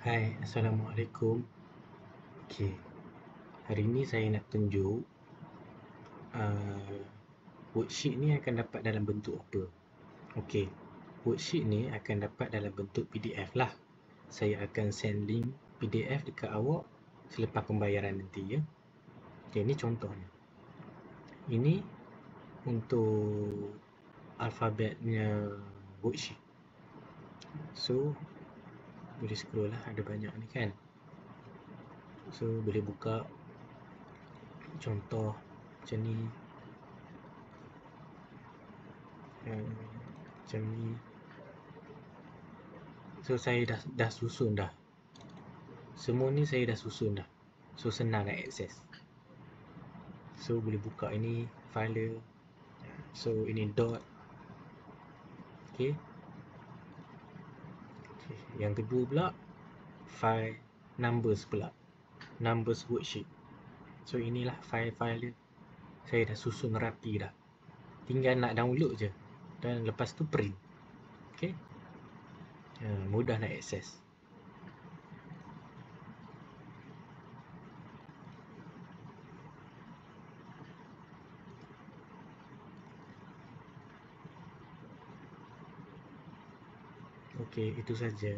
Hai, Assalamualaikum. Okey, hari ni saya nak tunjuk uh, worksheet ni akan dapat dalam bentuk apa. Okey, worksheet ni akan dapat dalam bentuk PDF lah. Saya akan send link PDF dekat awak selepas pembayaran nanti ya. Okey, ni contohnya. Ini untuk alfabetnya worksheet. So, boleh scroll lah, ada banyak ni kan. So, boleh buka contoh macam ni. Macam ni. So saya dah susun dah. Semua ni saya dah susun dah. So senang nak akses. So boleh buka ini file dia. So ini dot. Okay. Yang kedua pula file numbers pula. Numbers worksheet. So inilah file-file dia. Saya dah susun rapi dah. Tinggal nak download je. Dan lepas tu print. Okay. Mudah nak akses. Okey, itu saja.